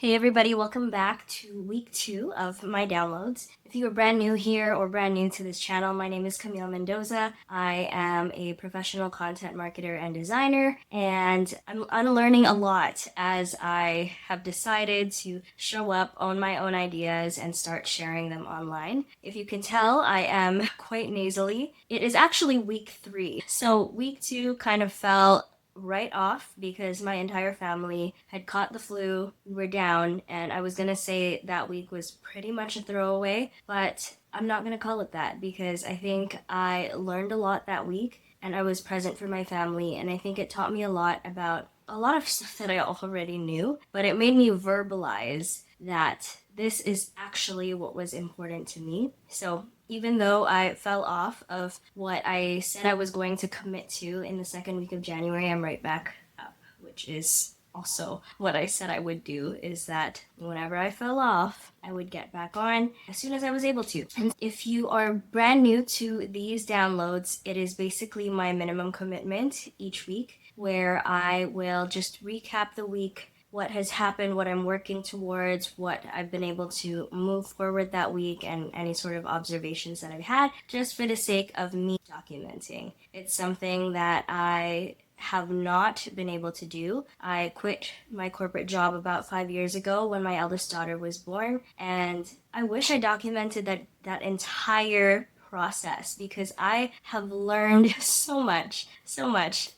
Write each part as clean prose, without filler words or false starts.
Hey everybody, welcome back to week 2 of my downloads. If you are brand new here or brand new to this channel, my name is Camille Mendoza. I am a professional content marketer and designer, and I'm unlearning a lot as I have decided to show up, own my own ideas, and start sharing them online. If you can tell, I am quite nasally. It is actually week 3. So week 2 kind of fell right off because my entire family had caught the flu. We were down, and I was gonna say that week was pretty much a throwaway, but I'm not gonna call it that because I think I learned a lot that week and I was present for my family, and I think it taught me a lot about a lot of stuff that I already knew, but it made me verbalize that this is actually what was important to me. So even though I fell off of what I said I was going to commit to in the second week of January, I'm right back up, which is also what I said I would do, is that whenever I fell off, I would get back on as soon as I was able to. And if you are brand new to these downloads, it is basically my minimum commitment each week where I will just recap the week, what has happened, what I'm working towards, what I've been able to move forward that week, and any sort of observations that I've had, just for the sake of me documenting. It's something that I have not been able to do. I quit my corporate job about 5 years ago when my eldest daughter was born, and I wish I documented that entire process because I have learned so much,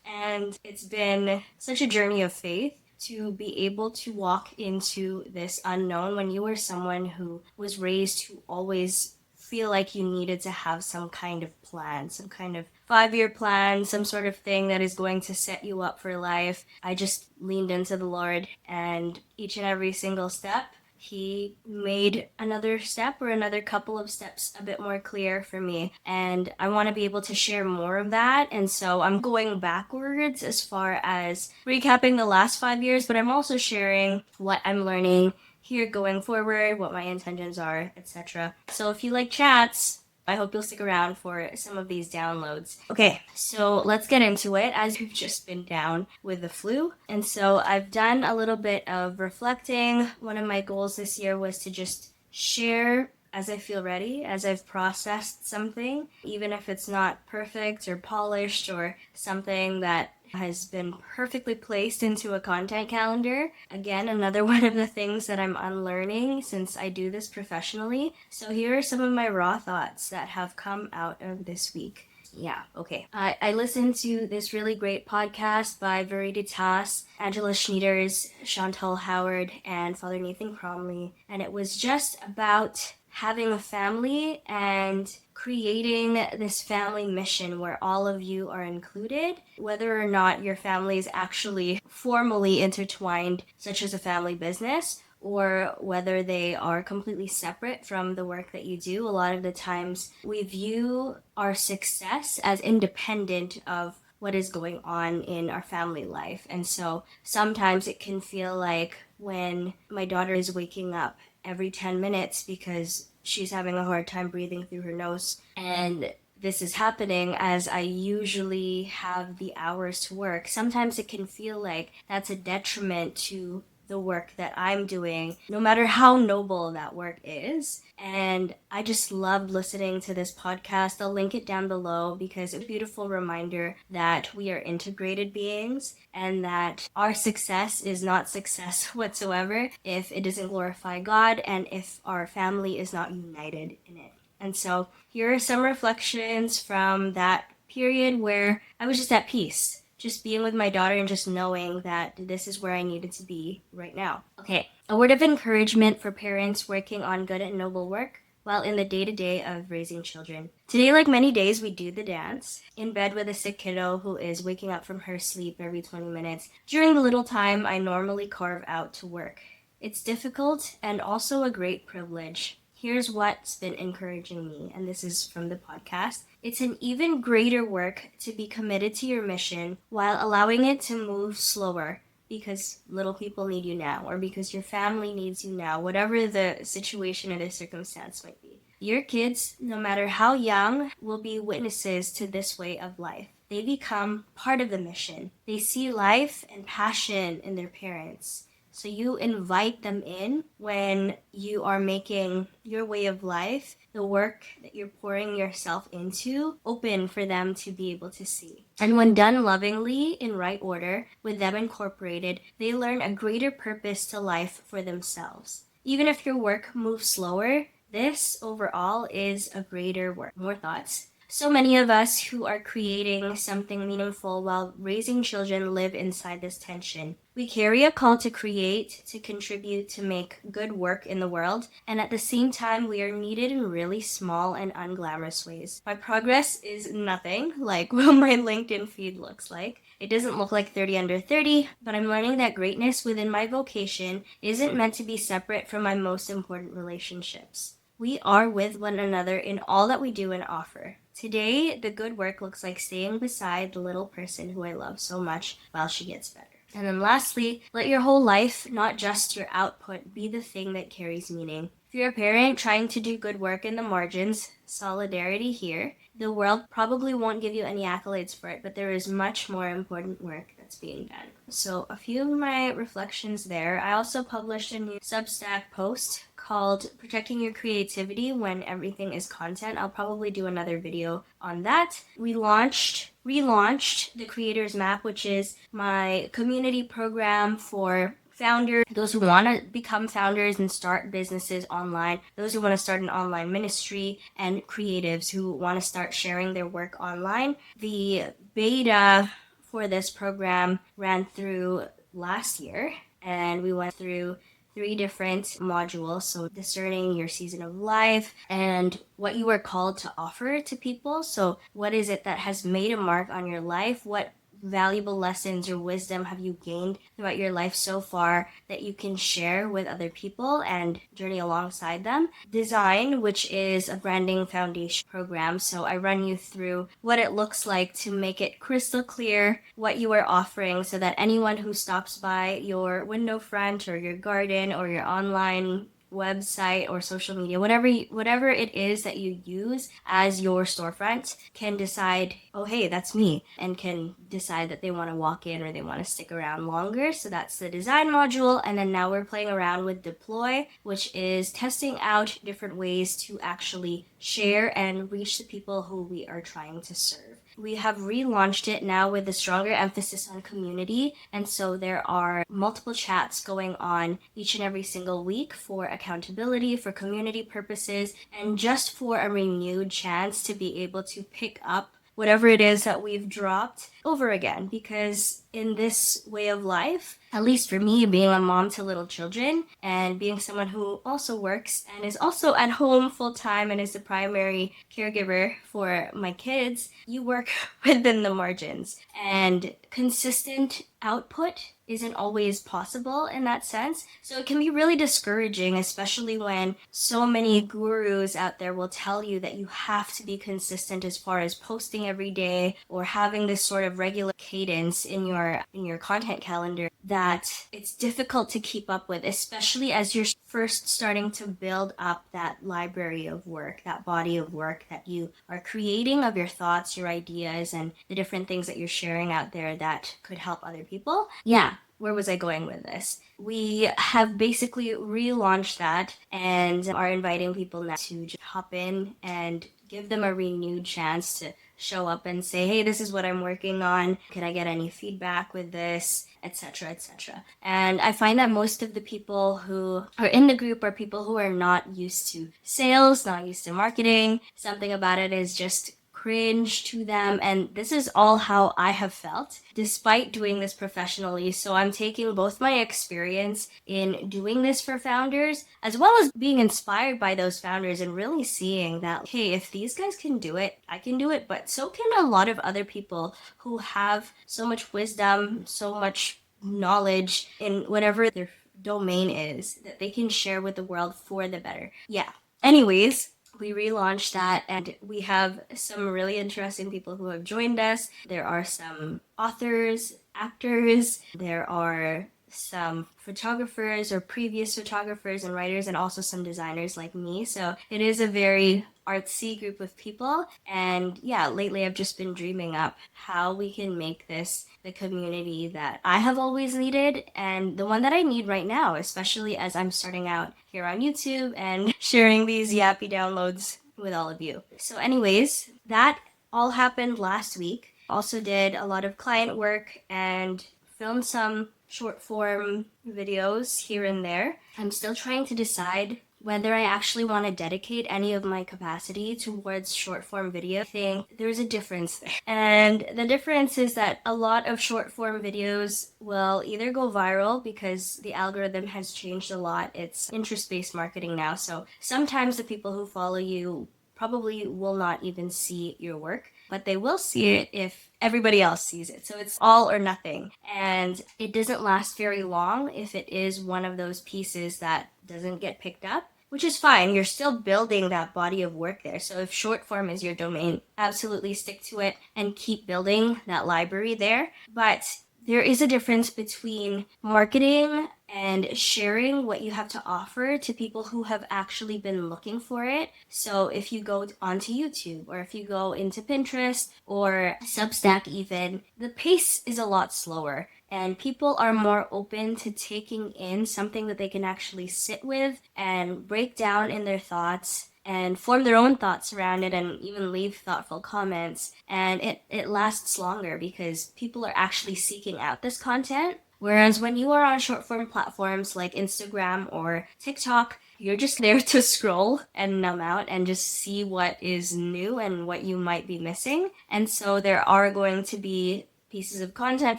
and it's been such a journey of faith to be able to walk into this unknown when you were someone who was raised to always feel like you needed to have some kind of plan, some kind of 5-year plan, some sort of thing that is going to set you up for life. I just leaned into the Lord, and each and every single step, He made another step or another couple of steps a bit more clear for me. And I want to be able to share more of that. And so I'm going backwards as far as recapping the last 5 years, but I'm also sharing what I'm learning here going forward, what my intentions are, etc. So if you like chats, I hope you'll stick around for some of these downloads. Okay, so let's get into it as we've just been down with the flu. And so I've done a little bit of reflecting. One of my goals this year was to just share as I feel ready, as I've processed something, even if it's not perfect or polished or something that has been perfectly placed into a content calendar. Again, another one of the things that I'm unlearning since I do this professionally. So here are some of my raw thoughts that have come out of this week. Yeah, okay. I listened to this really great podcast by Veriditas, Angela Schneiders, Chantal Howard, and Father Nathan Cromley, and it was just about having a family and creating this family mission where all of you are included, whether or not your family is actually formally intertwined, such as a family business, or whether they are completely separate from the work that you do. A lot of the times we view our success as independent of what is going on in our family life. And so sometimes it can feel like when my daughter is waking up every 10 minutes because she's having a hard time breathing through her nose, and this is happening as I usually have the hours to work. Sometimes it can feel like that's a detriment to the work that I'm doing, no matter how noble that work is. And I just loved listening to this podcast. I'll link it down below because it's a beautiful reminder that we are integrated beings and that our success is not success whatsoever if it doesn't glorify God and if our family is not united in it. And so here are some reflections from that period where I was just at peace, just being with my daughter and just knowing that this is where I needed to be right now. Okay, a word of encouragement for parents working on good and noble work while in the day-to-day of raising children. Today, like many days, we do the dance in bed with a sick kiddo who is waking up from her sleep every 20 minutes during the little time I normally carve out to work. It's difficult and also a great privilege. Here's what's been encouraging me, and this is from the podcast. It's an even greater work to be committed to your mission while allowing it to move slower because little people need you now, or because your family needs you now, whatever the situation or the circumstance might be. Your kids, no matter how young, will be witnesses to this way of life. They become part of the mission. They see life and passion in their parents. So you invite them in when you are making your way of life, the work that you're pouring yourself into, open for them to be able to see. And when done lovingly, in right order, with them incorporated, they learn a greater purpose to life for themselves. Even if your work moves slower, this overall is a greater work. More thoughts? So many of us who are creating something meaningful while raising children live inside this tension. We carry a call to create, to contribute, to make good work in the world, and at the same time, we are needed in really small and unglamorous ways. My progress is nothing like what my LinkedIn feed looks like. It doesn't look like 30 under 30, but I'm learning that greatness within my vocation isn't meant to be separate from my most important relationships. We are with one another in all that we do and offer. Today, the good work looks like staying beside the little person who I love so much while she gets better. And then lastly, let your whole life, not just your output, be the thing that carries meaning. If you're a parent trying to do good work in the margins, solidarity here. The world probably won't give you any accolades for it, but there is much more important work that's being done. So a few of my reflections there. I also published a new Substack post called Protecting Your Creativity When Everything is Content. I'll probably do another video on that. We relaunched the Creators Map, which is my community program for founders, those who want to become founders and start businesses online, those who want to start an online ministry, and creatives who want to start sharing their work online. The beta for this program ran through last year, and we went through 3 different modules. So discerning your season of life and what you are called to offer to people. So what is it that has made a mark on your life? What valuable lessons or wisdom have you gained throughout your life so far that you can share with other people and journey alongside them? Design, which is a branding foundation program. So I run you through what it looks like to make it crystal clear what you are offering so that anyone who stops by your window front or your garden or your online website or social media, whatever it is that you use as your storefront, can decide, oh hey, that's me, and can decide that they want to walk in or they want to stick around longer. So that's the design module. And then now we're playing around with deploy, which is testing out different ways to actually share and reach the people who we are trying to serve. We have relaunched it now with a stronger emphasis on community, and so there are multiple chats going on each and every single week for accountability, for community purposes, and just for a renewed chance to be able to pick up whatever it is that we've dropped over again. Because in this way of life, at least for me, being a mom to little children and being someone who also works and is also at home full time and is the primary caregiver for my kids, you work within the margins. And consistent output isn't always possible in that sense. So it can be really discouraging, especially when so many gurus out there will tell you that you have to be consistent as far as posting every day or having this sort of regular cadence in your content calendar that it's difficult to keep up with, especially as you're first starting to build up that library of work, that body of work that you are creating of your thoughts, your ideas, and the different things that you're sharing out there that could help other people. Yeah, where was I going with this? We have basically relaunched that and are inviting people now to just hop in and give them a renewed chance to show up and say, hey, this is what I'm working on. Can I get any feedback with this? Etc., etc. And I find that most of the people who are in the group are people who are not used to sales, not used to marketing. Something about it is just cringe to them, and this is all how I have felt despite doing this professionally. So I'm taking both my experience in doing this for founders as well as being inspired by those founders and really seeing that, hey, if these guys can do it, I can do it, but so can a lot of other people who have so much wisdom, so much knowledge in whatever their domain is that they can share with the world for the better. Yeah. Anyways, we relaunched that and we have some really interesting people who have joined us. There are some authors, actors, there are some photographers or previous photographers and writers, and also some designers like me. So it is a very artsy group of people. And yeah, lately I've just been dreaming up how we can make this the community that I have always needed and the one that I need right now, especially as I'm starting out here on YouTube and sharing these yappy downloads with all of you. So, anyways, that all happened last week. Also, did a lot of client work and filmed some short form videos here and there. I'm still trying to decide whether I actually want to dedicate any of my capacity towards short form video. I think there's a difference there. And the difference is that a lot of short form videos will either go viral because the algorithm has changed a lot. It's interest based marketing now. So sometimes the people who follow you probably will not even see your work, but they will see it if everybody else sees it. So it's all or nothing. And it doesn't last very long if it is one of those pieces that doesn't get picked up, which is fine. You're still building that body of work there. So if short form is your domain, absolutely stick to it and keep building that library there. But there is a difference between marketing and sharing what you have to offer to people who have actually been looking for it. So if you go onto YouTube or if you go into Pinterest or Substack even, the pace is a lot slower and people are more open to taking in something that they can actually sit with and break down in their thoughts and form their own thoughts around it and even leave thoughtful comments. And it lasts longer because people are actually seeking out this content. Whereas when you are on short form platforms like Instagram or TikTok, you're just there to scroll and numb out and just see what is new and what you might be missing. And so there are going to be pieces of content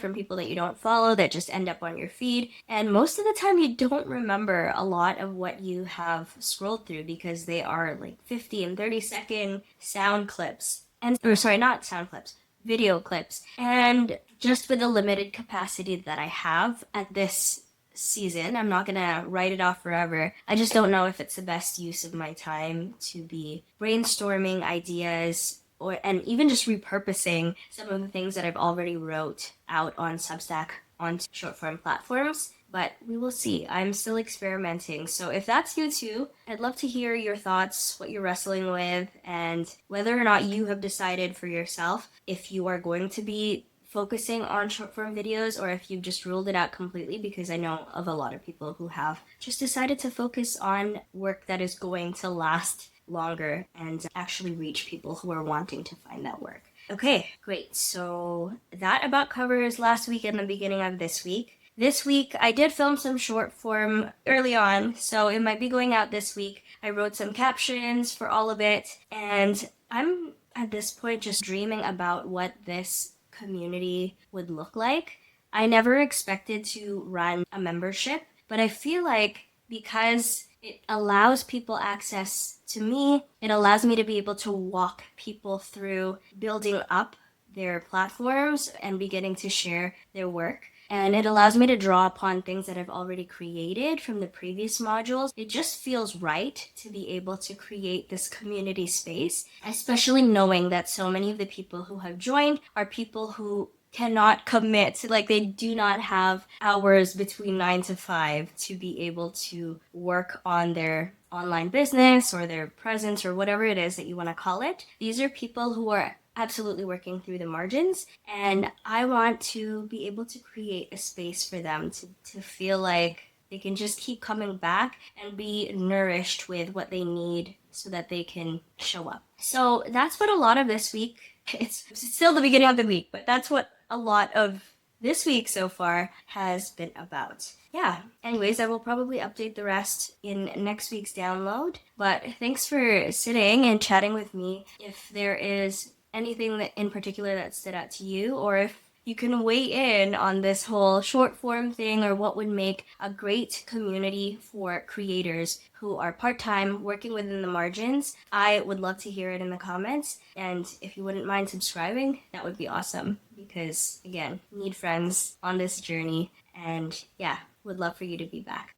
from people that you don't follow that just end up on your feed. And most of the time, you don't remember a lot of what you have scrolled through because they are like 50 and 30-second sound clips. And, or sorry, not sound clips, video clips. And just with the limited capacity that I have at this season, I'm not gonna write it off forever. I just don't know if it's the best use of my time to be brainstorming ideas or and even just repurposing some of the things that I've already wrote out on Substack onto short form platforms. But we will see. I'm still experimenting. So if that's you too, I'd love to hear your thoughts, what you're wrestling with, and whether or not you have decided for yourself if you are going to be focusing on short form videos or if you've just ruled it out completely, because I know of a lot of people who have just decided to focus on work that is going to last longer and actually reach people who are wanting to find that work. Okay, great. So that about covers last week and the beginning of this week. This week, I did film some short form early on, so it might be going out this week. I wrote some captions for all of it, and I'm at this point just dreaming about what this community would look like. I never expected to run a membership, but I feel like because it allows people access to me, it allows me to be able to walk people through building up their platforms and beginning to share their work. And it allows me to draw upon things that I've already created from the previous modules. It just feels right to be able to create this community space, especially knowing that so many of the people who have joined are people who cannot commit, like they do not have hours between 9 to 5 to be able to work on their online business or their presence or whatever it is that you want to call it. These are people who are absolutely working through the margins, and I want to be able to create a space for them to feel like they can just keep coming back and be nourished with what they need so that they can show up. So that's what a lot of this week, it's still the beginning of the week, but that's what a lot of this week so far has been about. Yeah, anyways, I will probably update the rest in next week's download, but thanks for sitting and chatting with me. If there is anything that in particular that stood out to you, or if you can weigh in on this whole short form thing or what would make a great community for creators who are part-time working within the margins, I would love to hear it in the comments. And if you wouldn't mind subscribing, that would be awesome, because again, need friends on this journey, and yeah, would love for you to be back.